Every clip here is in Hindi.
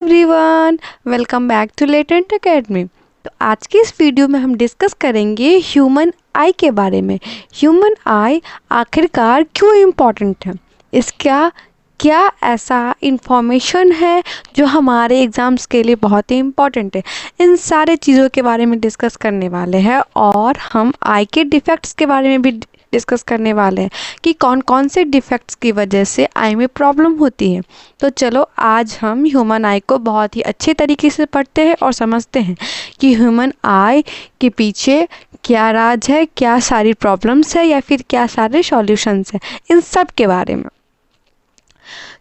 Everyone, welcome back to Latent Academy. तो आज की इस वीडियो में हम डिस्कस करेंगे ह्यूमन आई के बारे में। ह्यूमन आई आखिरकार क्यों इम्पॉर्टेंट है, इसका क्या ऐसा इंफॉर्मेशन है जो हमारे एग्ज़ाम्स के लिए बहुत ही इम्पॉर्टेंट है। इन सारे चीज़ों के बारे में डिस्कस करने वाले हैं और हम आई के डिफेक्ट्स के बारे में भी डिस्कस करने वाले हैं कि कौन कौन से डिफेक्ट्स की वजह से आई में प्रॉब्लम होती है। तो चलो आज हम ह्यूमन आई को बहुत ही अच्छे तरीके से पढ़ते हैं और समझते हैं कि ह्यूमन आई के पीछे क्या राज है, क्या सारी प्रॉब्लम्स है या फिर क्या सारे सॉल्यूशंस हैं, इन सब के बारे में।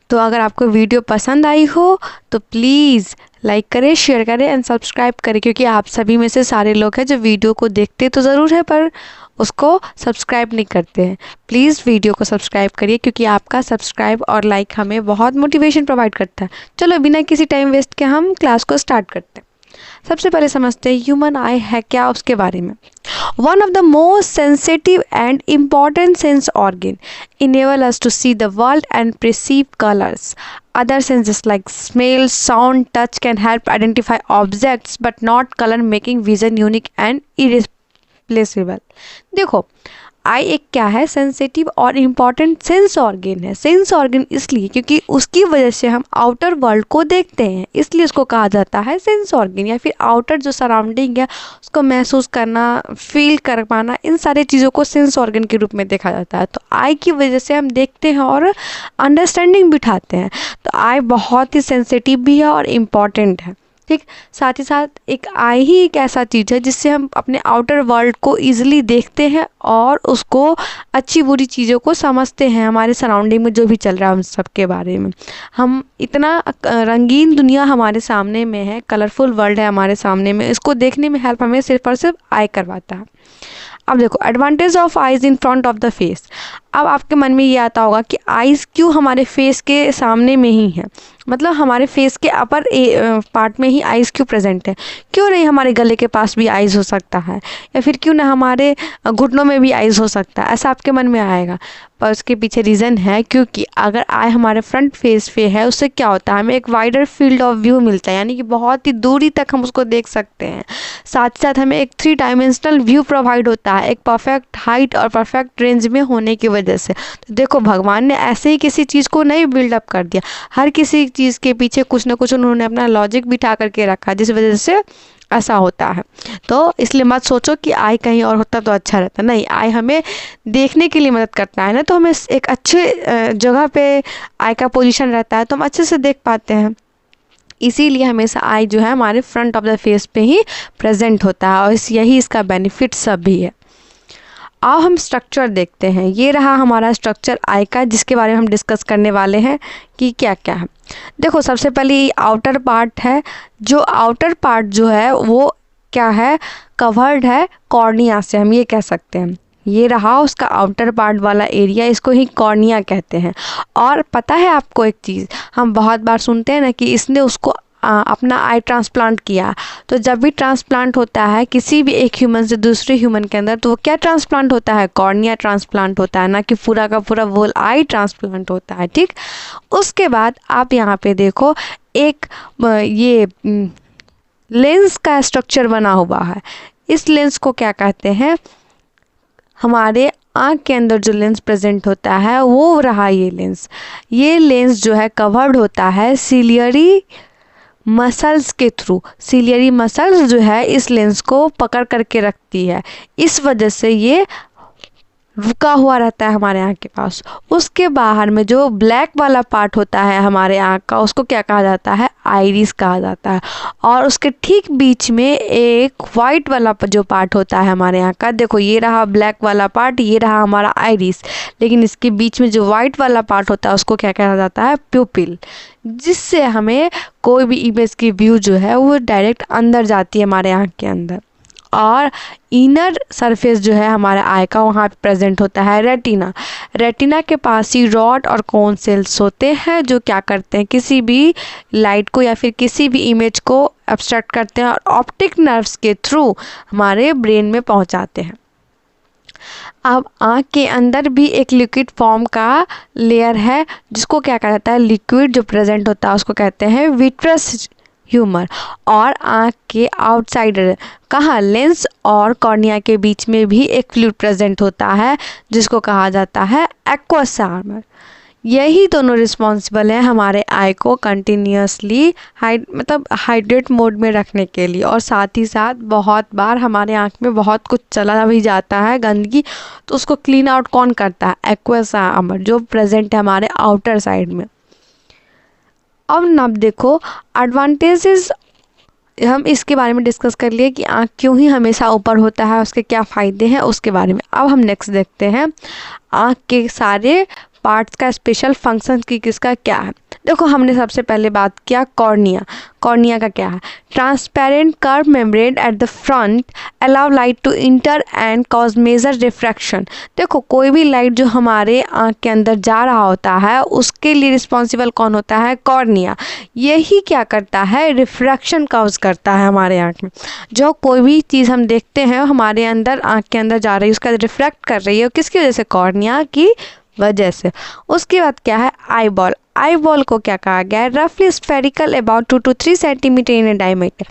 तो अगर आपको वीडियो पसंद आई हो तो प्लीज़ लाइक करें, शेयर करें एंड सब्सक्राइब करें, क्योंकि आप सभी में से सारे लोग हैं जो वीडियो को देखते तो ज़रूर है पर उसको सब्सक्राइब नहीं करते हैं। प्लीज़ वीडियो को सब्सक्राइब करिए, क्योंकि आपका सब्सक्राइब और लाइक हमें बहुत मोटिवेशन प्रोवाइड करता है। चलो बिना किसी टाइम वेस्ट के हम क्लास को स्टार्ट करते हैं। सबसे पहले समझते हैं ह्यूमन आई है क्या, उसके बारे में। One of the most sensitive and important sense organ enable us to see the world and perceive colors. Other senses like smell, sound, touch can help identify objects, but not color, making vision unique and irreplaceable. देखो, आई एक क्या है, सेंसिटिव और इम्पॉर्टेंट सेंस ऑर्गन है। सेंस ऑर्गन इसलिए क्योंकि उसकी वजह से हम आउटर वर्ल्ड को देखते हैं, इसलिए उसको कहा जाता है सेंस ऑर्गन, या फिर आउटर जो सराउंडिंग है उसको महसूस करना, फील कर पाना, इन सारी चीज़ों को सेंस ऑर्गन के रूप में देखा जाता है। तो आई की वजह से हम देखते हैं और अंडरस्टैंडिंग बिठाते हैं। तो आई बहुत ही सेंसिटिव भी है और इम्पॉर्टेंट है, ठीक। साथ ही साथ एक आई ही एक ऐसा चीज़ है जिससे हम अपने आउटर वर्ल्ड को ईजिली देखते हैं और उसको अच्छी बुरी चीज़ों को समझते हैं, हमारे सराउंडिंग में जो भी चल रहा है उन सब के बारे में। हम इतना रंगीन दुनिया हमारे सामने में है, कलरफुल वर्ल्ड है हमारे सामने में, इसको देखने में हेल्प हमें सिर्फ और सिर्फ आई करवाता है। अब देखो, advantage of eyes in front of the face. अब आपके मन में ये आता होगा कि आइज़ क्यों हमारे फेस के सामने में ही है, मतलब हमारे फेस के अपर पार्ट में ही आइज़ क्यों प्रेजेंट है, क्यों नहीं हमारे गले के पास भी आइज़ हो सकता है, या फिर क्यों ना हमारे घुटनों में भी आइज़ हो सकता है, ऐसा आपके मन में आएगा। पर उसके पीछे रीज़न है, क्योंकि अगर आई हमारे फ्रंट फेस पे है उससे क्या होता है, हमें एक वाइडर फील्ड ऑफ व्यू मिलता है, यानी कि बहुत ही दूरी तक हम उसको देख सकते हैं। साथ ही साथ हमें एक 3 डायमेंशनल व्यू प्रोवाइड होता है, एक परफेक्ट हाइट और परफेक्ट रेंज में होने की वजह से। तो देखो, भगवान ने ऐसे ही किसी चीज़ को नहीं बिल्डअप कर दिया, हर किसी चीज़ के पीछे कुछ ना कुछ उन्होंने अपना लॉजिक बिठा करके रखा, जिस वजह से ऐसा होता है। तो इसलिए मत सोचो कि आई कहीं और होता तो अच्छा रहता, नहीं, आई हमें देखने के लिए मदद करता है ना, तो हमें एक अच्छे जगह पे आई का पोजीशन रहता है तो हम अच्छे से देख पाते हैं। इसीलिए हमेशा आई जो है हमारे फ्रंट ऑफ द फेस पे ही प्रेजेंट होता है और यही इसका बेनिफिट सब भी है। अब हम स्ट्रक्चर देखते हैं। ये रहा हमारा स्ट्रक्चर आई का, जिसके बारे में हम डिस्कस करने वाले हैं कि क्या क्या है। देखो, सबसे पहले आउटर पार्ट है। जो आउटर पार्ट जो है वो क्या है, कवर्ड है कॉर्निया से, हम ये कह सकते हैं। ये रहा उसका आउटर पार्ट वाला एरिया, इसको ही कॉर्निया कहते हैं। और पता है आपको एक चीज़, हम बहुत बार सुनते हैं ना कि इसने उसको अपना आई ट्रांसप्लांट किया। तो जब भी ट्रांसप्लांट होता है किसी भी एक ह्यूमन से दूसरे ह्यूमन के अंदर, तो वो क्या ट्रांसप्लांट होता है, कॉर्निया ट्रांसप्लांट होता है, ना कि पूरा का पूरा वोल आई ट्रांसप्लांट होता है, ठीक। उसके बाद आप यहाँ पे देखो, एक ये लेंस का स्ट्रक्चर बना हुआ है। इस लेंस को क्या कहते हैं, हमारे आँख के अंदर जो लेंस प्रेजेंट होता है वो रहा ये लेंस। ये लेंस जो है कवर्ड होता है सिलियरी मसल्स के थ्रू। सिलियरी मसल्स जो है इस लेंस को पकड़ करके रखती है, इस वजह से ये रुका हुआ रहता है हमारे आँख के पास। उसके बाहर में जो ब्लैक वाला पार्ट होता है हमारे आँख का, उसको क्या कहा जाता है, आइरिस कहा जाता है। और उसके ठीक बीच में एक वाइट वाला जो पार्ट होता है हमारे आँख का, देखो ये रहा ब्लैक वाला पार्ट, ये रहा हमारा आइरिस, लेकिन इसके बीच में जो वाइट वाला पार्ट होता है उसको क्या कहा जाता है, प्यूपिल, जिससे हमें कोई भी इमेज की व्यू जो है वो डायरेक्ट अंदर जाती है हमारे आँख के अंदर। और इनर सरफेस जो है हमारे आई का, वहाँ पे प्रेजेंट होता है रेटिना। रेटिना के पास ही रॉड और कोन सेल्स होते हैं जो क्या करते हैं, किसी भी लाइट को या फिर किसी भी इमेज को एब्स्ट्रैक्ट करते हैं और ऑप्टिक नर्व्स के थ्रू हमारे ब्रेन में पहुँचाते हैं। अब आँख के अंदर भी एक लिक्विड फॉर्म का लेयर है जिसको क्या कहा जाता है, लिक्विड जो प्रेजेंट होता है उसको कहते हैं विट्रस ह्यूमर। और आँख के आउटसाइडर कहाँ, लेंस और कॉर्निया के बीच में भी एक फ्लूइड प्रेजेंट होता है जिसको कहा जाता है एक्वस आर्मर। यही दोनों रिस्पॉन्सिबल हैं हमारे आई को कंटिन्यूसली हाइड्रेट मोड में रखने के लिए। और साथ ही साथ बहुत बार हमारे आँख में बहुत कुछ चला भी जाता है गंदगी, तो उसको क्लीन आउट कौन करता है, एक्वस आर्मर जो प्रेजेंट है हमारे आउटर साइड में। अब देखो एडवांटेजेस हम इसके बारे में डिस्कस कर लिए कि आँख क्यों ही हमेशा ऊपर होता है, उसके क्या फ़ायदे हैं उसके बारे में। अब हम नेक्स्ट देखते हैं आँख के सारे पार्ट्स का स्पेशल फंक्शन की किसका क्या है। देखो हमने सबसे पहले बात किया कॉर्निया। कॉर्निया का क्या है, transparent curve membrane at the front allow light to enter and cause major refraction. देखो कोई भी लाइट जो हमारे आँख के अंदर जा रहा होता है उसके लिए रिस्पॉन्सिबल कौन होता है, कॉर्निया। यही क्या करता है, रिफ्रैक्शन कॉज करता है हमारे आँख में। जो कोई भी चीज़ हम देखते हैं हमारे अंदर आँख के अंदर जा रही है उसका रिफ्रैक्ट कर रही है, किसकी वजह से, कॉर्निया की वजह से। उसके बाद क्या है, आई बॉल। आई बॉल को क्या कहा गया है, रफली spherical about 2 to 3 centimetre in diameter.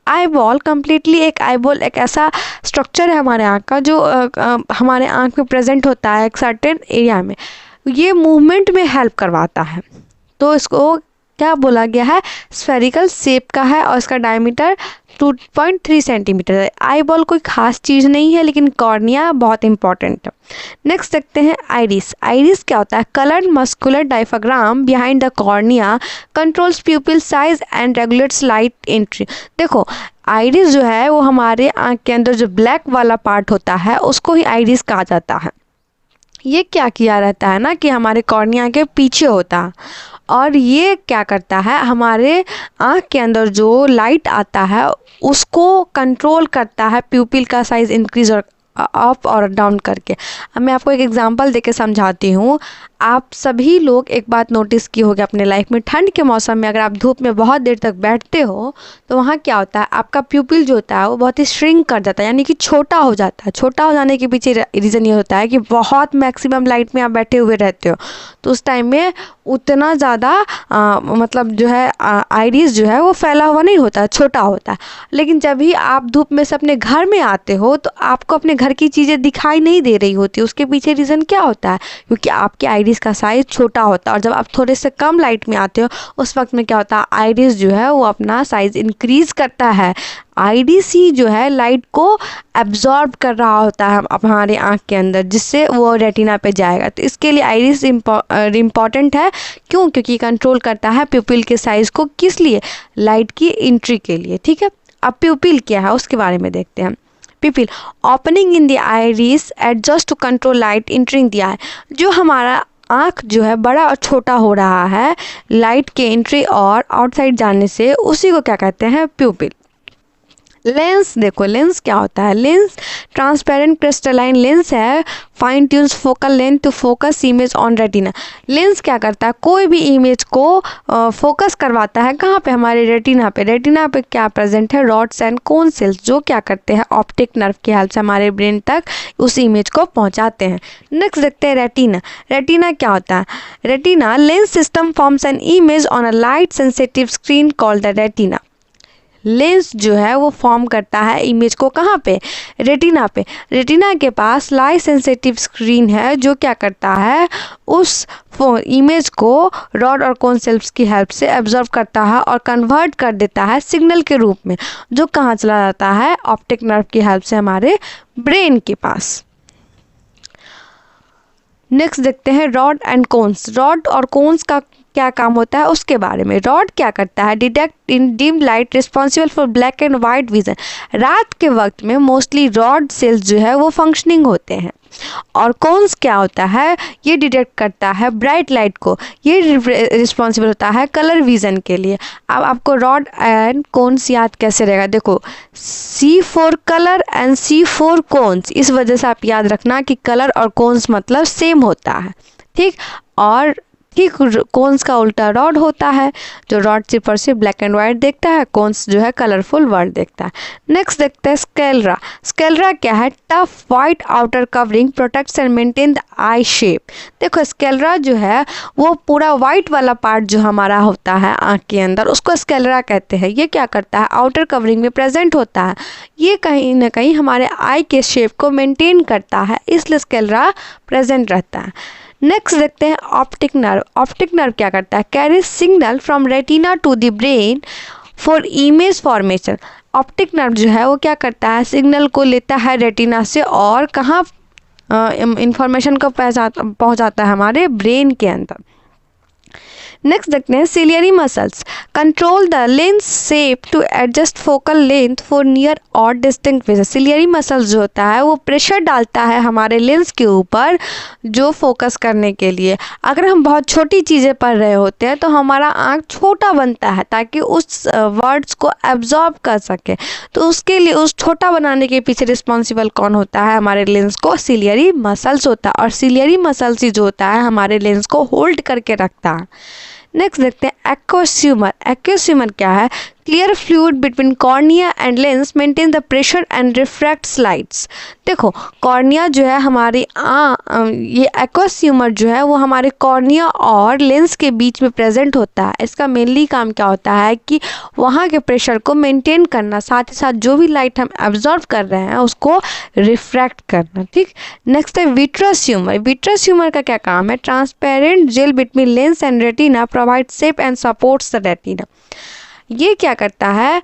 Eye ball completely, एक आई बॉल एक ऐसा स्ट्रक्चर है हमारे आँख का जो हमारे आँख में प्रेजेंट होता है एक सर्टेन एरिया में। ये मूवमेंट में हेल्प करवाता है, तो इसको क्या बोला गया है, स्फेरिकल शेप का है और इसका डायमीटर 2.3 सेंटीमीटर है। आई बॉल कोई खास चीज़ नहीं है लेकिन कॉर्निया बहुत इंपॉर्टेंट है। नेक्स्ट देखते हैं आइरिस। आइरिस क्या होता है, coloured muscular diaphragm behind the cornea controls प्यूपिल size and regulates light entry. देखो आइरिस जो है वो हमारे आँख के अंदर जो ब्लैक वाला पार्ट होता है उसको ही आइरिस कहा जाता है। ये क्या किया रहता है ना कि हमारे कॉर्निया के पीछे होता है, और ये क्या करता है, हमारे आँख के अंदर जो लाइट आता है उसको कंट्रोल करता है, प्यूपिल का साइज़ इंक्रीज और अप और डाउन करके। अब मैं आपको एक एग्जांपल देके समझाती हूँ। आप सभी लोग एक बात नोटिस की होगी अपने लाइफ में, ठंड के मौसम में अगर आप धूप में बहुत देर तक बैठते हो तो वहाँ क्या होता है, आपका प्यूपिल जो होता है वो बहुत ही श्रिंक कर जाता है, यानी कि छोटा हो जाता है। छोटा हो जाने के पीछे रीज़न ये होता है कि बहुत मैक्सिमम लाइट में आप बैठे हुए रहते हो, तो उस टाइम में उतना ज़्यादा मतलब जो है आइरिस जो है वो फैला हुआ नहीं होता है, छोटा होता है। लेकिन जब भी आप धूप में से अपने घर में आते हो तो आपको अपने घर की चीज़ें दिखाई नहीं दे रही होती। उसके पीछे रीज़न क्या होता है, क्योंकि आपके आइरिस का साइज़ छोटा होता है, और जब आप थोड़े से कम लाइट में आते हो उस वक्त में क्या होता है, आइरिस जो है वो अपना साइज़ इंक्रीज करता है। आइरिस ही जो है लाइट को एब्जॉर्ब कर रहा होता है हमारे आँख के अंदर, जिससे वो रेटिना पे जाएगा। तो इसके लिए आइरिस इम्पॉर्टेंट है। क्यों, क्योंकि कंट्रोल करता है प्यूपिल के साइज़ को, किस लिए, लाइट की एंट्री के लिए। ठीक है, अब प्यूपिल क्या है उसके बारे में देखते हैं। Pupil opening in the iris adjust to control light entering the eye. जो हमारा आँख जो है बड़ा और छोटा हो रहा है लाइट के एंट्री और आउटसाइड जाने से, उसी को क्या कहते हैं, प्यूपिल। लेंस देखो, लेंस क्या होता है, लेंस ट्रांसपेरेंट क्रिस्टलाइन लेंस है, fine tunes focal length to focus image on retina. Lens क्या करता है, कोई भी इमेज को फोकस करवाता है कहाँ पे, हमारे रेटिना पे। रेटिना पे क्या प्रेजेंट है, रॉड्स एंड कोन सेल्स, जो क्या करते हैं ऑप्टिक नर्व की हेल्प से हमारे ब्रेन तक उस इमेज को पहुँचाते हैं। नेक्स्ट देखते हैं रेटिना। रेटिना क्या होता है, retina lens system forms an image on a light sensitive screen called the retina. Lens जो है वो फॉर्म करता है इमेज को कहाँ पे, रेटिना पे। रेटिना के पास लाइट सेंसिटिव स्क्रीन है जो क्या करता है, उस इमेज को रॉड और कोन सेल्स की हेल्प से एब्जॉर्ब करता है और कन्वर्ट कर देता है सिग्नल के रूप में, जो कहाँ चला जाता है, ऑप्टिक नर्व की हेल्प से हमारे ब्रेन के पास। नेक्स्ट देखते हैं रॉड एंड कोन्स। रॉड और कोन्स का क्या काम होता है उसके बारे में। रॉड क्या करता है, detect in dim light responsible for black and white vision. रात के वक्त में मोस्टली रॉड सेल्स जो है वो फंक्शनिंग होते हैं। और कोन्स क्या होता है, ये डिटेक्ट करता है ब्राइट लाइट को, ये रिस्पॉन्सिबल होता है कलर विजन के लिए। अब आपको रॉड एंड कोन्स याद कैसे रहेगा, देखो C4 colour and C4 cons, इस वजह से आप याद रखना कि कलर और कोन्स मतलब सेम होता है। ठीक, और ठीक। कोन्स का उल्टा रॉड होता है, जो रॉड सिर्फ और सिर्फ ब्लैक एंड वाइट देखता है, कोन्स जो है कलरफुल वर्ड देखता है। नेक्स्ट देखते हैं स्केलरा। स्केलरा क्या है? Tough white outer covering protects and maintain the I shape. देखो स्केलरा जो है वो पूरा वाइट वाला पार्ट जो हमारा होता है आँख के अंदर, उसको स्केलरा कहते हैं। ये क्या करता है? आउटर कवरिंग में प्रेजेंट होता है। ये कहीं ना कहीं हमारे आई के शेप को मेंटेन करता है, इसलिए स्केलरा प्रेजेंट रहता है। नेक्स्ट देखते हैं ऑप्टिक नर्व। ऑप्टिक नर्व क्या करता है? Carry signal from retina to the brain for image formation. Optic nerve जो है वो क्या करता है? सिग्नल को लेता है रेटिना से और कहाँ इंफॉर्मेशन को पहुँचाता है? हमारे ब्रेन के अंदर। नेक्स्ट देखते हैं ciliary muscles control the lens shape to adjust focal length for near और डिस्टिंक्ट विजन। सिलियरी मसल्स जो होता है वो प्रेशर डालता है हमारे लेंस के ऊपर जो फोकस करने के लिए। अगर हम बहुत छोटी चीज़ें पढ़ रहे होते हैं तो हमारा आँख छोटा बनता है ताकि उस वर्ड्स को एब्जॉर्ब कर सके। तो उसके लिए उस छोटा बनाने के पीछे रिस्पॉन्सिबल कौन होता है? हमारे लेंस को सिलियरी मसल्स होता है, और सिलियरी मसल्स ही जो होता है हमारे लेंस को होल्ड करके रखता है। नेक्स्ट देखते हैं एक्वस ह्यूमर। एक्वस ह्यूमर क्या है? Clear fluid between cornea and lens maintain the pressure and refracts lights. देखो कॉर्निया जो है हमारी ये एक्वस ह्यूमर जो है वो हमारे कॉर्निया और लेंस के बीच में प्रेजेंट होता है। इसका मेनली काम क्या होता है कि वहाँ के प्रेशर को मेंटेन करना, साथ ही साथ जो भी लाइट हम एब्जॉर्ब कर रहे हैं उसको रिफ्रैक्ट करना। ठीक। नेक्स्ट है विट्रस ह्यूमर। विट्रस ह्यूमर का क्या काम है? Transparent gel between lens and retina provide shape and supports the retina. ये क्या करता है?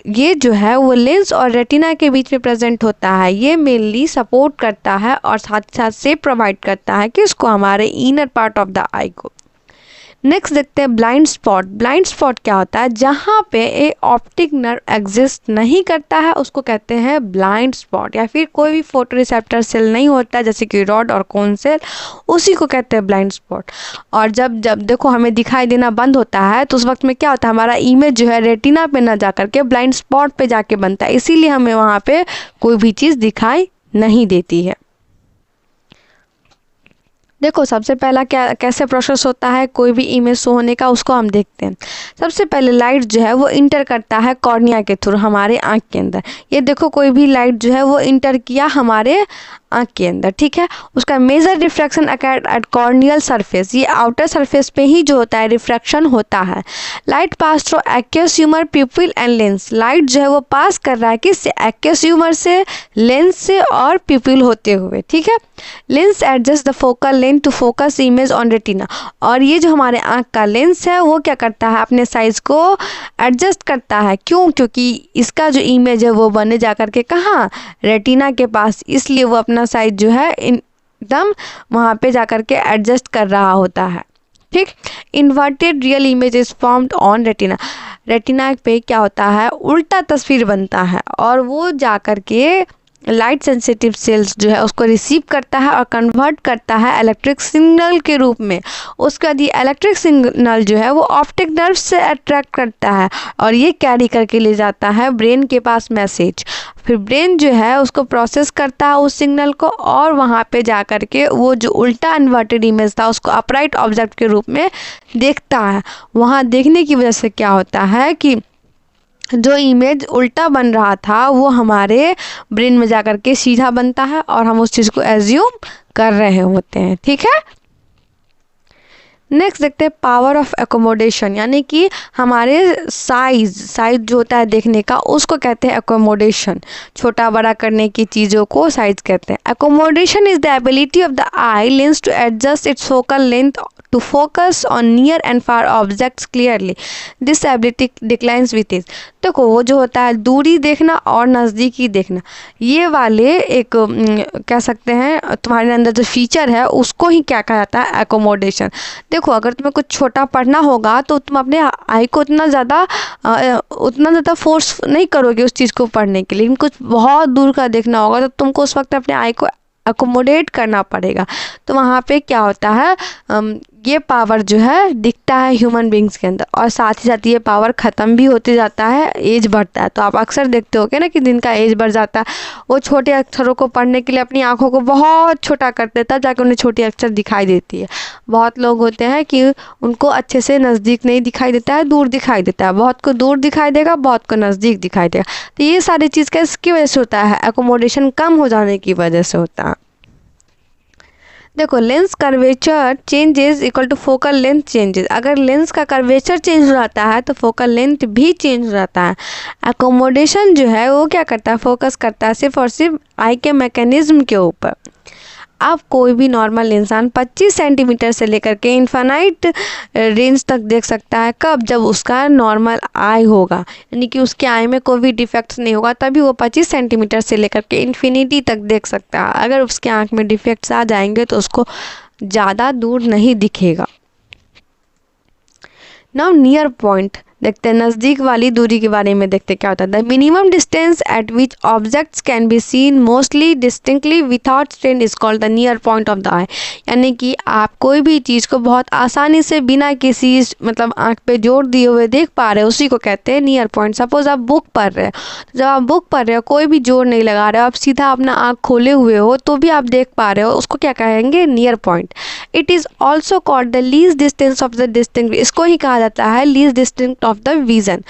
ये जो है वो लेंस और रेटिना के बीच में प्रेजेंट होता है। ये मेनली सपोर्ट करता है और साथ ही साथ शेप प्रोवाइड करता है कि उसको हमारे इनर पार्ट ऑफ द आई को। नेक्स्ट देखते हैं ब्लाइंड स्पॉट। ब्लाइंड स्पॉट क्या होता है? जहाँ पे एक ऑप्टिक नर्व एग्जिस्ट नहीं करता है उसको कहते हैं ब्लाइंड स्पॉट, या फिर कोई भी फोटो रिसेप्टर सेल नहीं होता जैसे कि रॉड और कोन सेल, उसी को कहते हैं ब्लाइंड स्पॉट। और जब देखो हमें दिखाई देना बंद होता है तो उस वक्त में क्या होता है? हमारा इमेज जो है रेटिना पे ना जा करके ब्लाइंड स्पॉट पे जाके बनता है, इसीलिए हमें वहाँ पे कोई भी चीज़ दिखाई नहीं देती है। देखो सबसे पहला क्या कैसे प्रोसेस होता है कोई भी इमेज शो होने का, उसको हम देखते हैं। सबसे पहले लाइट जो है वो इंटर करता है कॉर्निया के थ्रू हमारे आँख के अंदर। ये देखो कोई भी लाइट जो है वो इंटर किया हमारे आँख के अंदर, ठीक है। उसका major refraction occurred at corneal surface, ये आउटर सरफेस पे ही जो होता है रिफ्रैक्शन होता है। Light pass through aqueous humour, pupil and lens. Light जो है वो पास कर रहा है किससे? एक्वस ह्यूमर से, लेंस से और प्यूपिल होते हुए, ठीक है। Lens adjust the focal length to focus image on retina. और ये जो हमारे आँख का लेंस है वो क्या करता है? अपने साइज को एडजस्ट करता है। क्यों? क्योंकि इसका जो इमेज है वो बने जा करके कहाँ? रेटिना के पास, इसलिए वो अपना साइज जो है एकदम वहाँ पे जा करके एडजस्ट कर रहा होता है, ठीक। Inverted real image is formed on retina. Retina पे क्या होता है? उल्टा तस्वीर बनता है और वो जा करके लाइट सेंसिटिव सेल्स जो है उसको रिसीव करता है और कन्वर्ट करता है इलेक्ट्रिक सिग्नल के रूप में। उसके बाद ये इलेक्ट्रिक सिग्नल जो है वो ऑप्टिक नर्व से अट्रैक्ट करता है और ये कैरी करके ले जाता है ब्रेन के पास मैसेज। फिर ब्रेन जो है उसको प्रोसेस करता है उस सिग्नल को और वहाँ पे जा कर के वो जो उल्टा इन्वर्टेड इमेज था उसको अपराइट ऑब्जेक्ट के रूप में देखता है। वहाँ देखने की वजह से क्या होता है कि जो इमेज उल्टा बन रहा था वो हमारे ब्रेन में जा कर के सीधा बनता है और हम उस चीज़ को एज्यूम कर रहे होते हैं, ठीक है। नेक्स्ट देखते हैं पावर ऑफ एकोमोडेशन, यानी कि हमारे साइज जो होता है देखने का उसको कहते हैं एकोमोडेशन। छोटा बड़ा करने की चीज़ों को साइज कहते हैं। Accommodation is the ability of the eye lens to adjust its focal length to focus on near and far objects clearly. This ability declines with age. देखो वो जो होता है दूरी देखना और नज़दीकी देखना, ये वाले एक कह सकते हैं तुम्हारे अंदर जो फीचर है उसको ही क्या कहा जाता है? एकोमोडेशन। देखो अगर तुम्हें कुछ छोटा पढ़ना होगा तो तुम अपने आई को उतना ज़्यादा फोर्स नहीं करोगे उस चीज़ को पढ़ने के लिए, लेकिन कुछ बहुत दूर का देखना होगा तो तुमको उस वक्त अपने आई को अकोमोडेट करना पड़ेगा। तो वहाँ पे क्या होता है ये पावर जो है दिखता है ह्यूमन बींग्स के अंदर, और साथ ही साथ ये पावर ख़त्म भी होते जाता है, एज बढ़ता है। तो आप अक्सर देखते होगे ना कि जिनका एज बढ़ जाता है वो छोटे अक्षरों को पढ़ने के लिए अपनी आँखों को बहुत छोटा कर देता है ताकि उन्हें छोटी अक्षर दिखाई देती है। बहुत लोग होते हैं कि उनको अच्छे से नज़दीक नहीं दिखाई देता है, दूर दिखाई देता है। बहुत को दूर दिखाई देगा, बहुत को नज़दीक दिखाई देगा। तो ये सारी चीज़ किसकी वजह से होता है? एकोमोडेशन कम हो जाने की वजह से होता है। देखो, lens curvature changes equal to focal length changes. अगर लेंस का कर्वेचर चेंज हो जाता है तो फोकल लेंथ भी चेंज हो जाता है। एकोमोडेशन जो है वो क्या करता है? फोकस करता है सिर्फ और सिर्फ आई के मैकेनिज्म के ऊपर। अब कोई भी नॉर्मल इंसान 25 सेंटीमीटर से लेकर के इन्फानाइट रेंज तक देख सकता है। कब? जब उसका नॉर्मल आई होगा, यानी कि उसके आई में कोई भी डिफेक्ट्स नहीं होगा, तभी वो 25 सेंटीमीटर से लेकर के इन्फिनिटी तक देख सकता है। अगर उसके आँख में डिफेक्ट्स आ जाएंगे तो उसको ज़्यादा दूर नहीं दिखेगा। नाउ नियर पॉइंट देखते हैं, नज़दीक वाली दूरी के बारे में देखते क्या होता है। The minimum distance at which objects can be seen mostly distinctly without strain is called the near point of the eye. यानी कि आप कोई भी चीज़ को बहुत आसानी से बिना किसी मतलब आँख पे जोर दिए हुए देख पा रहे हो, उसी को कहते हैं नियर पॉइंट। सपोज आप बुक पढ़ रहे हो, तो जब आप बुक पढ़ रहे हो कोई भी जोर नहीं लगा रहे हो, आप सीधा अपना आँख खोले हुए हो तो भी आप देख पा रहे हो, उसको क्या कहेंगे? Near point. It is also called the least distance of the distinct. इसको ही कहा जाता है least distance of the vision.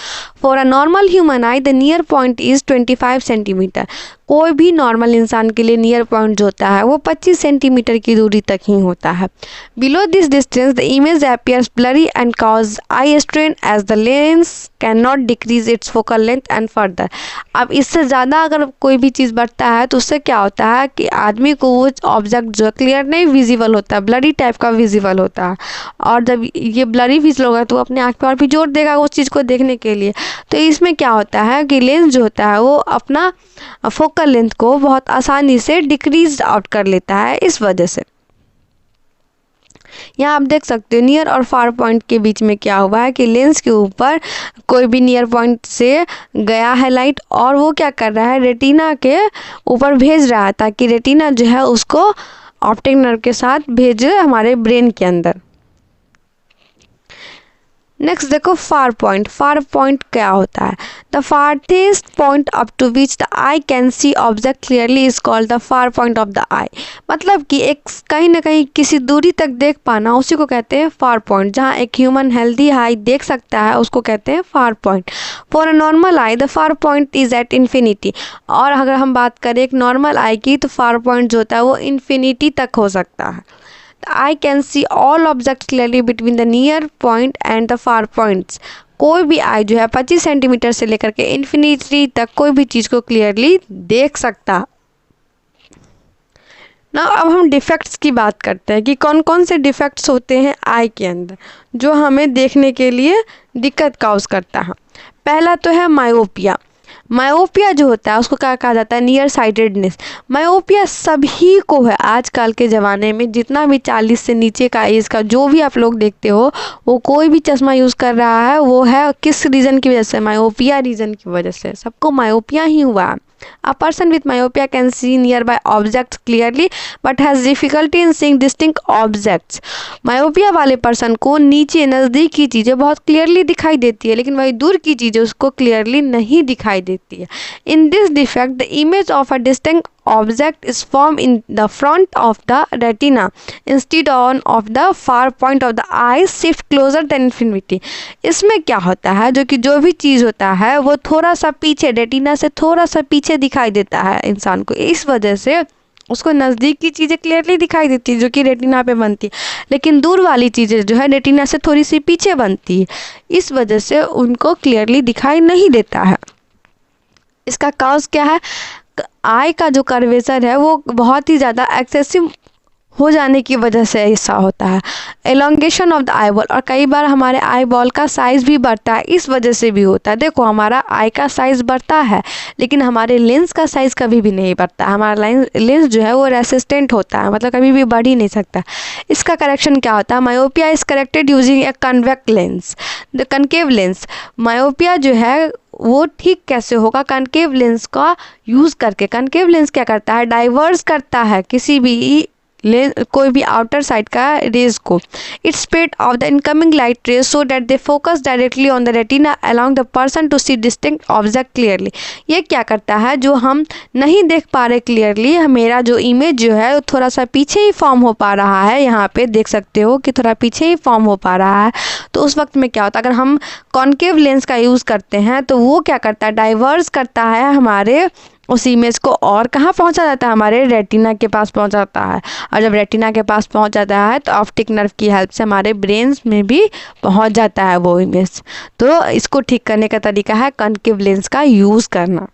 For a normal human I the near point is 25 centimetre. कोई भी नॉर्मल इंसान के लिए नियर पॉइंट जो होता है वो 25 सेंटीमीटर की दूरी तक ही होता है। Below this distance the image appears blurry and cause eye strain as the lens can not decrease its focal length and further. अब इससे ज़्यादा अगर कोई भी चीज़ बढ़ता है तो उससे क्या होता है कि आदमी को वो ऑब्जेक्ट जो क्लियर नहीं विजिबल होता है, ब्लरी टाइप का विजिबल होता है। और जब ये ब्लरी विजिबल होगा तो वो अपने आँख पर और भी जोर देगा उस चीज़ को देखने के लिए। तो इसमें क्या होता है कि लेंस जो होता है वो अपना फोकल लेंथ को बहुत आसानी से डिक्रीज आउट कर लेता है। इस वजह से यहाँ आप देख सकते हो नियर और फार पॉइंट के बीच में क्या हुआ है कि लेंस के ऊपर कोई भी नियर पॉइंट से गया है लाइट, और वो क्या कर रहा है? रेटिना के ऊपर भेज रहा है ताकि रेटिना जो है उसको ऑप्टिक नर्व के साथ भेजे हमारे ब्रेन के अंदर। नेक्स्ट देखो फार पॉइंट। फार पॉइंट क्या होता है? The farthest point up to which the eye can see object clearly is called the far point of the eye. मतलब कि एक कहीं ना कहीं किसी दूरी तक देख पाना, उसी को कहते हैं फार पॉइंट। जहाँ एक ह्यूमन हेल्दी आई देख सकता है उसको कहते हैं far point. For a normal I the far point is at infinity. और अगर हम बात करें एक नॉर्मल आई की तो फार पॉइंट जो होता है वो इन्फिनिटी तक हो सकता है। I can see all objects clearly between the near point and the far points। कोई भी आई जो है 25 सेंटीमीटर से लेकर के इन्फिनिटी तक कोई भी चीज़ को क्लियरली देख सकता। ना अब हम डिफेक्ट्स की बात करते हैं कि कौन कौन से डिफेक्ट्स होते हैं आई के अंदर जो हमें देखने के लिए दिक्कत काउज करता है। पहला तो है मायोपिया। मायोपिया जो होता है उसको क्या कहा जाता है? Near sightedness. मायोपिया सभी को है आजकल के ज़माने में, जितना भी 40 से नीचे का एज का जो भी आप लोग देखते हो वो कोई भी चश्मा यूज़ कर रहा है, वो है किस रीज़न की वजह से? मायोपिया रीज़न की वजह से सबको मायोपिया ही हुआ है। A person with myopia can see nearby objects clearly but has difficulty in seeing distinct objects। Myopia वाले पर्सन को नीचे नज़दीक की चीज़ें बहुत क्लियरली दिखाई देती है, लेकिन वही दूर की चीज़ें उसको क्लियरली नहीं दिखाई देती है। In this defect, the image of a distinct object is formed in the front of the retina instead of the far point of the eye shift closer than infinity। इसमें क्या होता है? जो कि जो भी चीज़ होता है वो थोड़ा सा पीछे, रेटिना से थोड़ा सा पीछे दिखाई देता है इंसान को। इस वजह से उसको नज़दीक की चीज़ें क्लियरली दिखाई देती है जो कि रेटिना पे बनती है, लेकिन दूर वाली चीज़ें जो है रेटिना से थोड़ी सी पीछे बनती है। इस वजह से उनको क्लियरली दिखाई नहीं देता है। इसका काज क्या है? आई का जो कर्वेचर है वो बहुत ही ज़्यादा एक्सेसिव हो जाने की वजह से ऐसा होता है। Elongation of the eye ball, और कई बार हमारे आई बॉल का साइज़ भी बढ़ता है, इस वजह से भी होता है। देखो हमारा आई का साइज़ बढ़ता है लेकिन हमारे लेंस का साइज़ कभी भी नहीं बढ़ता। हमारा लेंस जो है वो रेसिस्टेंट होता है, मतलब कभी भी बढ़ ही नहीं सकता। इसका करेक्शन क्या होता है? Myopia is corrected using a convex lens, the concave lens. Myopia जो है वो ठीक कैसे होगा? कनकेव लेंस का यूज़ करके। कनकेव लेंस क्या करता है? डाइवर्स करता है किसी भी कोई भी आउटर साइड का रेज को। It spread of the incoming light rays so that they focus directly on the retina allowing the person to see distinct object clearly. ये क्या करता है, जो हम नहीं देख पा रहे क्लियरली, मेरा जो इमेज जो है वो थोड़ा सा पीछे ही फॉर्म हो पा रहा है, यहाँ पे देख सकते हो कि थोड़ा पीछे ही फॉर्म हो पा रहा है। तो उस वक्त में क्या होता है, अगर हम कॉन्केव लेंस का यूज़ करते हैं तो वो क्या करता है, डाइवर्स करता है हमारे उस इमेज को, और कहाँ पहुँचा जाता है, हमारे रेटिना के पास पहुँच जाता है। और जब रेटिना के पास पहुँच जाता है तो ऑप्टिक नर्व की हेल्प से हमारे ब्रेन्स में भी पहुँच जाता है वो इमेज। तो इसको ठीक करने का तरीका है कॉन्केव लेंस का यूज़ करना।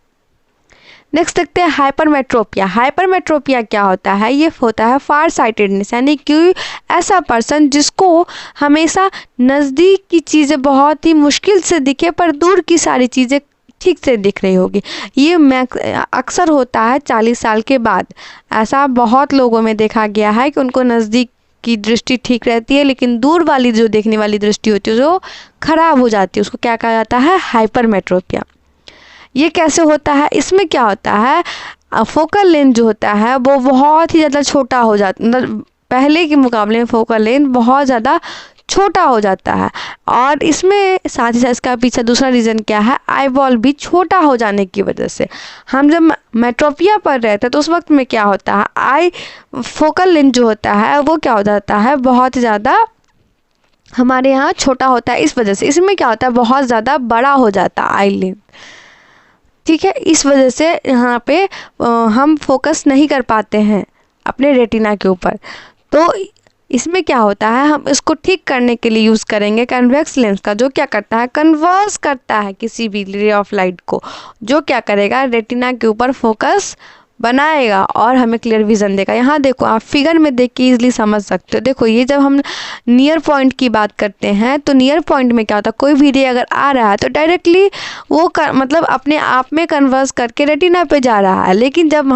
नेक्स्ट देखते हैं हाइपरमेट्रोपिया। हाइपरमेट्रोपिया क्या होता है, ये होता है फार साइटेडनेस, यानी कि ऐसा पर्सन जिसको हमेशा नज़दीक की चीज़ें बहुत ही मुश्किल से दिखे पर दूर की सारी चीज़ें ठीक से दिख रही होगी। ये अक्सर होता है 40 साल के बाद। ऐसा बहुत लोगों में देखा गया है कि उनको नज़दीक की दृष्टि ठीक रहती है लेकिन दूर वाली जो देखने वाली दृष्टि होती है जो खराब हो जाती है, उसको क्या कहा जाता है, हाइपरमेट्रोपिया। ये कैसे होता है, इसमें क्या होता है, फोकल लेंथ जो होता है वो बहुत ही ज़्यादा छोटा हो जाता, मतलब पहले के मुकाबले में फोकल लेंथ बहुत ज़्यादा छोटा हो जाता है। और इसमें साथ ही साथ इसका पीछे दूसरा रीज़न क्या है, आई बॉल भी छोटा हो जाने की वजह से। हम जब मेट्रोपिया पर रहते हैं तो उस वक्त में क्या होता है, आई फोकल लेंथ जो होता है वो क्या हो जाता है, बहुत ही ज़्यादा हमारे यहाँ छोटा होता है। इस वजह से इसमें क्या होता है, बहुत ज़्यादा बड़ा हो जाता है आई लेंथ, ठीक है। इस वजह से यहाँ पे हम फोकस नहीं कर पाते हैं अपने रेटिना के ऊपर। तो इसमें क्या होता है, हम इसको ठीक करने के लिए यूज़ करेंगे कन्वेक्स लेंस का, जो क्या करता है, कन्वर्स करता है किसी भी रे ऑफ लाइट को, जो क्या करेगा, रेटिना के ऊपर फोकस बनाएगा और हमें क्लियर विज़न देगा। यहाँ देखो, आप फिगर में देख के ईजिली समझ सकते हो। देखो, ये जब हम नियर पॉइंट की बात करते हैं तो नियर पॉइंट में क्या होता है, कोई भी रे अगर आ रहा है तो डायरेक्टली वो मतलब अपने आप में कन्वर्स करके रेटिना पे जा रहा है। लेकिन जब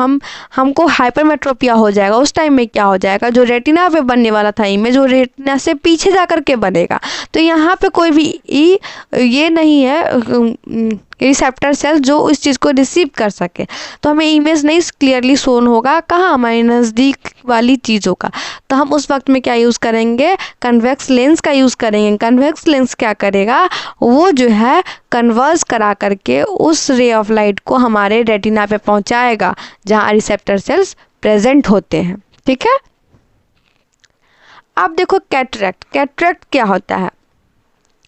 हमको हाइपरमेट्रोपिया हो जाएगा उस टाइम में क्या हो जाएगा, जो रेटिना पे बनने वाला था इमेज वो रेटिना से पीछे जा कर के बनेगा। तो यहाँ पे कोई भी ये नहीं है रिसेप्टर सेल जो इस चीज़ को रिसीव कर सके, तो हमें इमेज नहीं क्लियरली शोन होगा कहाँ, हमारे नज़दीक वाली चीज़ों का। तो हम उस वक्त में क्या यूज़ करेंगे, कन्वेक्स लेंस का यूज़ करेंगे। कन्वेक्स लेंस क्या करेगा, वो जो है कन्वर्स करा करके उस रे ऑफ लाइट को हमारे रेटिना पे पहुँचाएगा जहाँ रिसेप्टर सेल्स प्रेजेंट होते हैं, ठीक है। अब देखो कैटरेक्ट। कैटरेक्ट क्या होता है,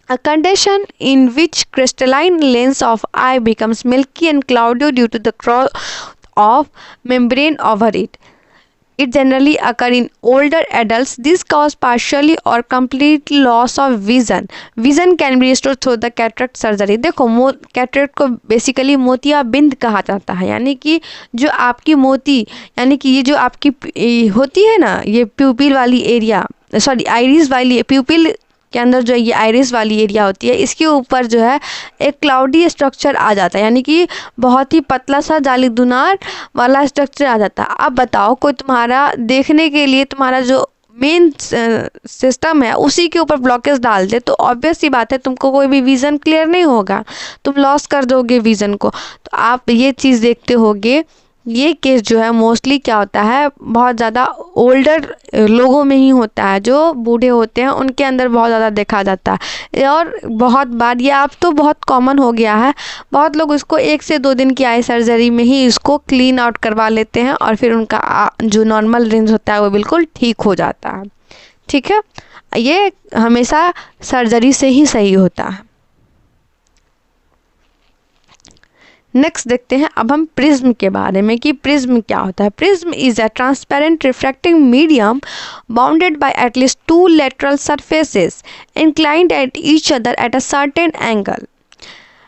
a condition in which crystalline lens of eye becomes milky and cloudy due to the growth of membrane over it. It generally occur in older adults. This causes partially or complete loss of vision. Vision can be restored through the cataract surgery. देखो, कैटरेक्ट को बेसिकली मोतियाबिंद कहा जाता है, यानी कि जो आपकी मोती, यानी कि ये जो आपकी होती है ना, ये प्यूपिल वाली एरिया, सॉरी आइरिस वाली, प्यूपिल के अंदर जो ये आइरिस वाली एरिया होती है, इसके ऊपर जो है एक क्लाउडी स्ट्रक्चर आ जाता है, यानी कि बहुत ही पतला सा जालीदार वाला स्ट्रक्चर आ जाता है। अब बताओ, कोई तुम्हारा देखने के लिए तुम्हारा जो मेन सिस्टम है उसी के ऊपर ब्लॉकेज डाल दे तो ऑब्वियस सी बात है तुमको कोई भी विज़न क्लियर नहीं होगा, तुम लॉस कर दोगे विज़न को। तो आप ये चीज़ देखते होगे, ये केस जो है मोस्टली क्या होता है, बहुत ज़्यादा ओल्डर लोगों में ही होता है, जो बूढ़े होते हैं उनके अंदर बहुत ज़्यादा देखा जाता है। और बहुत बार ये अब तो बहुत कॉमन हो गया है, बहुत लोग इसको 1 से 2 दिन की आई सर्जरी में ही इसको क्लीन आउट करवा लेते हैं और फिर उनका जो नॉर्मल रेंज होता है वो बिल्कुल ठीक हो जाता है, ठीक है। ये हमेशा सर्जरी से ही सही होता है। नेक्स्ट देखते हैं अब हम प्रिज्म के बारे में कि प्रिज्म क्या होता है। Prism is a transparent refracting medium bounded by at least 2 lateral surfaces inclined at each other at a certain angle।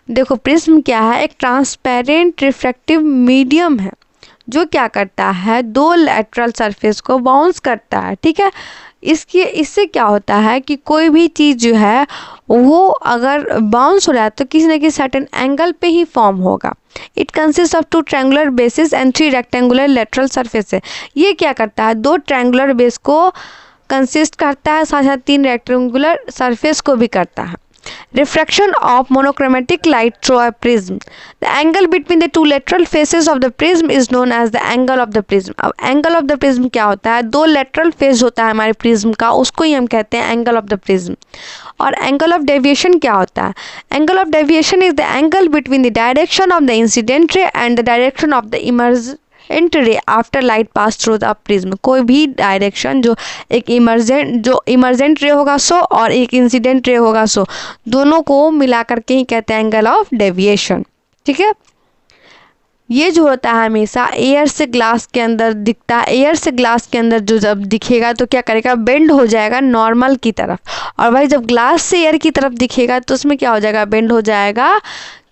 देखो, प्रिज्म क्या है, एक ट्रांसपेरेंट रिफ्रैक्टिव मीडियम है जो क्या करता है, 2 लेटरल सरफेस को बाउंस करता है, ठीक है। इससे क्या होता है कि कोई भी चीज़ जो है वो अगर बाउंस हो रहा है तो किसी न किसी सर्टेन एंगल पे ही फॉर्म होगा। It consist of 2 triangular basis and 3 rectangular lateral surface है। ये क्या करता है, 2 ट्रायंगुलर बेस को कंसिस्ट करता है, साथ साथ 3 रेक्टेंगुलर सरफेस को भी करता है। Refraction of monochromatic light through a prism, the angle between the two lateral faces of the prism is known as the angle of the prism. अब एंगल ऑफ द प्रिज्म क्या होता है, दो लेटरल फेस होता है हमारे प्रिज्म का, उसको ही हम कहते हैं एंगल ऑफ द प्रिज्म। और एंगल ऑफ डेविएशन क्या होता है, angle of deviation is the angle between the direction of the incident ray and the direction of the emergent रे after light pass through the prism. कोई भी डायरेक्शन जो इमर्जेंट रे होगा सो और एक इंसिडेंट रे होगा सो, दोनों को मिला करके ही कहते हैं एंगल ऑफ डेविएशन। ठीक है, ये जो होता है हमेशा एयर से ग्लास के अंदर दिखता है। एयर से ग्लास के अंदर जो जब दिखेगा तो क्या करेगा, बेंड हो जाएगा नॉर्मल की तरफ, और भाई जब ग्लास से एयर की तरफ दिखेगा तो उसमें क्या हो जाएगा, बेंड हो जाएगा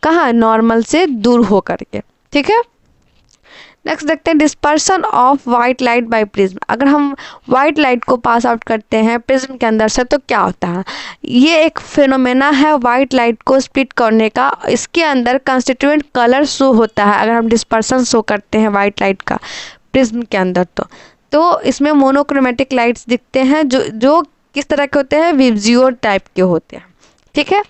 कहाँ, नॉर्मल से दूर हो करके। ठीक है, नेक्स्ट देखते हैं dispersion of white light by prism. अगर हम वाइट लाइट को पास आउट करते हैं प्रिज्म के अंदर से तो क्या होता है, ये एक फिनोमेना है वाइट लाइट को स्प्लिट करने का। इसके अंदर कंस्टिट्यूएंट कलर शो होता है अगर हम डिस्पर्सन शो करते हैं वाइट लाइट का प्रिज्म के अंदर तो इसमें मोनोक्रोमेटिक लाइट्स दिखते हैं जो किस तरह के होते हैं, विब्जियोर टाइप के होते हैं। ठीक है,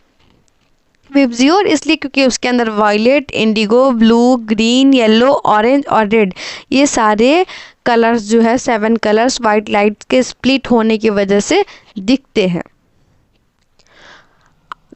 विब्जियोर इसलिए क्योंकि उसके अंदर violet, indigo, blue, green, yellow, orange और रेड, ये सारे कलर्स जो है 7 कलर्स वाइट लाइट के स्प्लिट होने की वजह से दिखते हैं।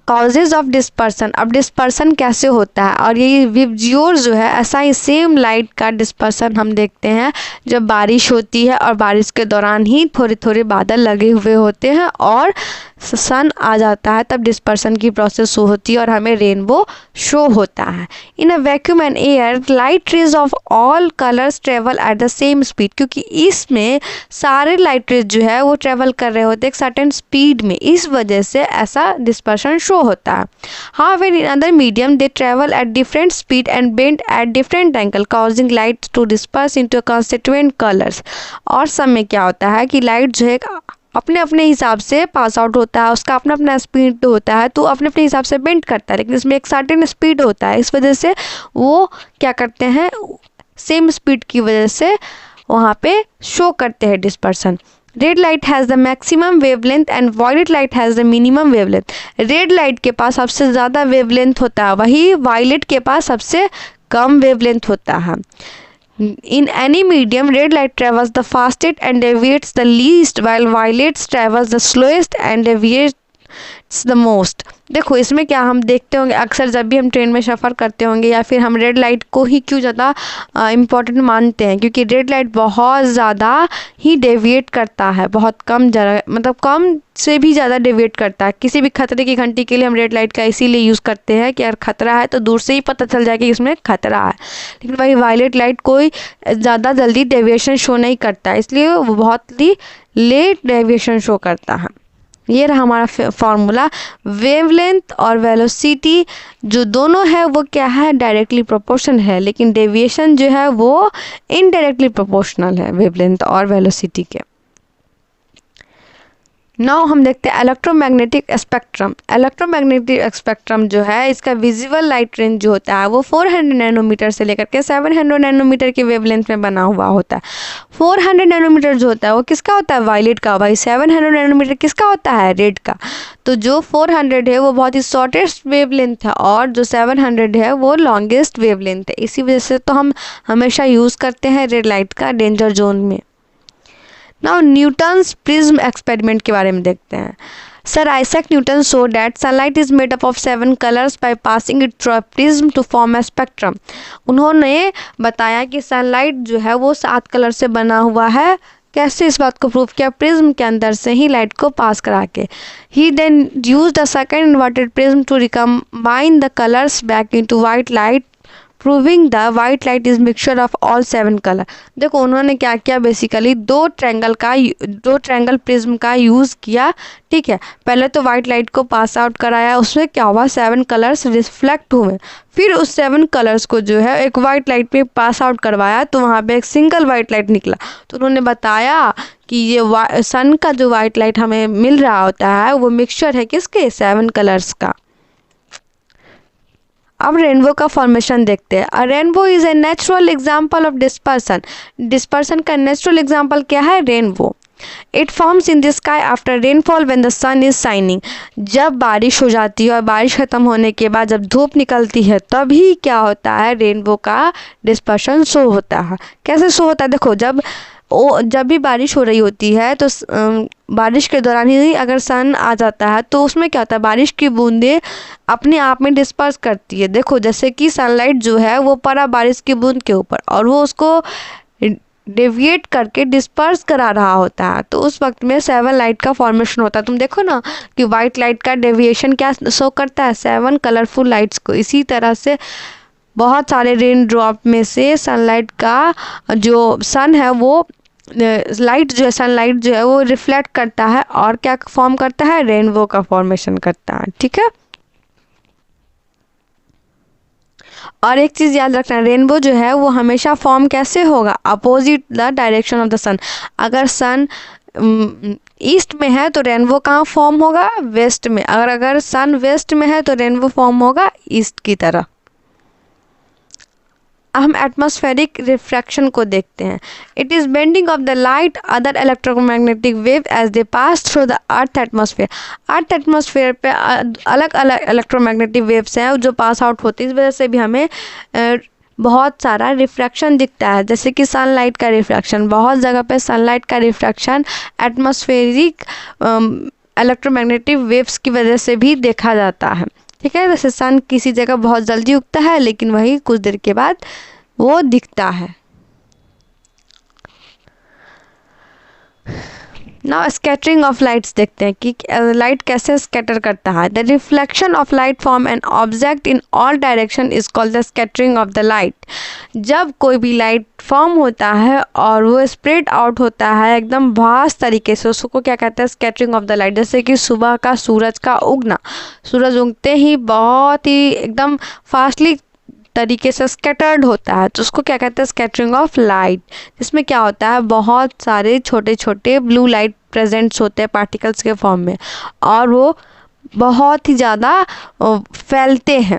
कॉजेज ऑफ डिस्पर्सन, अब डिस्पर्सन कैसे होता है, और ये विब्जियोर जो है ऐसा ही सेम लाइट का डिस्पर्सन हम देखते हैं जब बारिश होती है और बारिश के दौरान ही थोड़े थोड़े बादल लगे हुए होते हैं और सन आ जाता है, तब डिस्पर्सन की प्रोसेस शो होती है और हमें रेनबो शो होता है। In a vacuum and air light rays of all colours travel at the same speed, क्योंकि इसमें सारे लाइट रेज जो है वो ट्रेवल कर रहे होते हैं एक सर्टेन स्पीड में, इस वजह से ऐसा डिस्पर्सन शो होता है। However in other medium they travel at different speed and bend at different angle causing light to disperse into constituent colours. और सब में क्या होता है कि लाइट जो है अपने अपने हिसाब से पास आउट होता है, उसका अपना अपना स्पीड होता है तो अपने अपने हिसाब से बेंड करता है, लेकिन इसमें एक सर्टेन स्पीड होता है, इस वजह से वो क्या करते हैं, सेम स्पीड की वजह से वहाँ पे शो करते हैं dispersion. Red light has the maximum wavelength and violet light has the minimum wavelength. Red light के पास सबसे ज़्यादा वेवलेंथ होता है, वही वायलेट के पास सबसे कम वेवलेंथ होता है। In any medium, red light travels the fastest and deviates the least, while violet travels the slowest and deviates the most. देखो इसमें क्या हम देखते होंगे अक्सर जब भी हम ट्रेन में सफ़र करते होंगे या फिर हम रेड लाइट को ही क्यों ज़्यादा इम्पॉर्टेंट मानते हैं, क्योंकि रेड लाइट बहुत ज़्यादा ही डेविएट करता है, बहुत कम मतलब कम से भी ज़्यादा डेविएट करता है। किसी भी खतरे की घंटी के लिए हम रेड लाइट का इसीलिए यूज़ करते हैं कि अगर खतरा है तो दूर से ही पता चल जाए कि इसमें खतरा है, लेकिन वही वायलेट लाइट कोई ज़्यादा जल्दी डेविएशन शो नहीं करता है, इसलिए वो बहुत ही लेट डेविएशन शो करता है। ये रहा हमारा फॉर्मूला। वेवलेंथ और वेलोसिटी जो दोनों है वो क्या है, डायरेक्टली प्रोपोर्शनल है, लेकिन डेविएशन जो है वो इनडायरेक्टली प्रोपोर्शनल है वेवलेंथ और वेलोसिटी के। नाउ हम देखते हैं इलेक्ट्रोमैग्नेटिक स्पेक्ट्रम। इलेक्ट्रोमैग्नेटिक स्पेक्ट्रम जो है इसका विजिबल लाइट रेंज जो होता है वो 400 नैनोमीटर से लेकर के 700 नैनोमीटर की वेवलेंथ में बना हुआ होता है। 400 नैनोमीटर जो होता है वो किसका होता है, वायलेट का। भाई 700 नैनोमीटर किसका होता है, रेड का। तो जो 400 है वो बहुत ही शॉर्टेस्ट वेवलेंथ है और जो 700 है वो लॉन्गेस्ट वेवलेंथ है, इसी वजह से तो हम हमेशा यूज़ करते हैं रेड लाइट का डेंजर जोन में। नाउ न्यूटन्स प्रिज्म एक्सपेरिमेंट के बारे में देखते हैं। Sir Isaac Newton show that sunlight is made up of 7 colours by passing it through a prism to form a spectrum. उन्होंने बताया कि सनलाइट जो है वो 7 कलर से बना हुआ है। कैसे इस बात को प्रूव किया, प्रिज्म के अंदर से ही लाइट को पास करा के। He then used a second inverted prism to recombine the colours back into white light proving the white light is mixture of all 7 colour. देखो उन्होंने क्या किया, बेसिकली दो ट्रायंगल प्रिज्म का यूज़ किया। ठीक है, पहले तो वाइट लाइट को पास आउट कराया, उसमें क्या हुआ 7 कलर्स रिफ्लेक्ट हुए, फिर उस 7 कलर्स को जो है एक वाइट लाइट पे पास आउट करवाया तो वहाँ पे एक सिंगल वाइट लाइट निकला। तो उन्होंने बताया कि ये सन का जो वाइट लाइट हमें मिल रहा होता है वो मिक्सचर है किसके, 7 कलर्स का। अब रेनबो का फॉर्मेशन देखते हैं। A rainbow is a natural example of dispersion. Dispersion का नेचुरल एग्जाम्पल क्या है, rainbow. It forms in the sky after rainfall when the sun is shining. जब बारिश हो जाती है और बारिश ख़त्म होने के बाद जब धूप निकलती है तभी क्या होता है, रेनबो का डिस्पर्शन शो होता है। कैसे शो होता है, देखो जब भी बारिश हो रही होती है तो बारिश के दौरान ही अगर सन आ जाता है तो उसमें क्या होता है, बारिश की बूंदें अपने आप में डिस्पर्स करती है। देखो जैसे कि सनलाइट जो है वो पड़ा बारिश की बूंद के ऊपर और वो उसको डेविएट करके डिस्पर्स करा रहा होता है, तो उस वक्त में 7 लाइट का फॉर्मेशन होता है। तुम देखो ना कि वाइट लाइट का डेविएशन क्या शो करता है, 7 कलरफुल लाइट्स को। इसी तरह से बहुत सारे रेन ड्रॉप में से सनलाइट का जो सन है वो लाइट जो है, सनलाइट जो है वो रिफ्लेक्ट करता है और क्या फॉर्म करता है, रेनबो का फॉर्मेशन करता है। ठीक है, और एक चीज़ याद रखना, रेनबो जो है वो हमेशा फॉर्म कैसे होगा, opposite the direction of the sun. अगर सन ईस्ट में है तो रेनबो कहाँ फॉर्म होगा, वेस्ट में। अगर सन वेस्ट में है तो रेनबो फॉर्म होगा ईस्ट की तरह। हम एटमॉस्फेरिक रिफ्रैक्शन को देखते हैं। It is bending of the light other electromagnetic wave as they pass through the earth atmosphere. Earth atmosphere पे अलग अलग इलेक्ट्रोमैग्नेटिक वेव्स हैं जो पास आउट होती है। इस वजह से भी हमें बहुत सारा रिफ्रैक्शन दिखता है, जैसे कि सनलाइट का रिफ्रैक्शन। बहुत जगह पे सनलाइट का रिफ्रैक्शन एटमॉस्फेरिक इलेक्ट्रोमैग्नेटिक वेव्स की वजह से भी देखा जाता है। ठीक है, जैसे सन किसी जगह बहुत जल्दी उगता है लेकिन वही कुछ देर के बाद वो दिखता है। नाउ स्कैटरिंग ऑफ लाइट्स देखते हैं कि लाइट कैसे स्कैटर करता है। The reflection of light from an object in all direction is called the scattering of the light. जब कोई भी लाइट फॉर्म होता है और वो स्प्रेड आउट होता है एकदम वास्ट तरीके से, उसको क्या कहते हैं, स्कैटरिंग ऑफ द लाइट। जैसे कि सुबह का सूरज का उगना, सूरज उगते ही बहुत ही एकदम फास्टली तरीके से स्कैटर्ड होता है, तो उसको क्या कहते हैं, स्कैटरिंग ऑफ लाइट। जिसमें क्या होता है, बहुत सारे छोटे छोटे ब्लू लाइट प्रेजेंट्स होते हैं पार्टिकल्स के फॉर्म में और वो बहुत ही ज़्यादा फैलते हैं।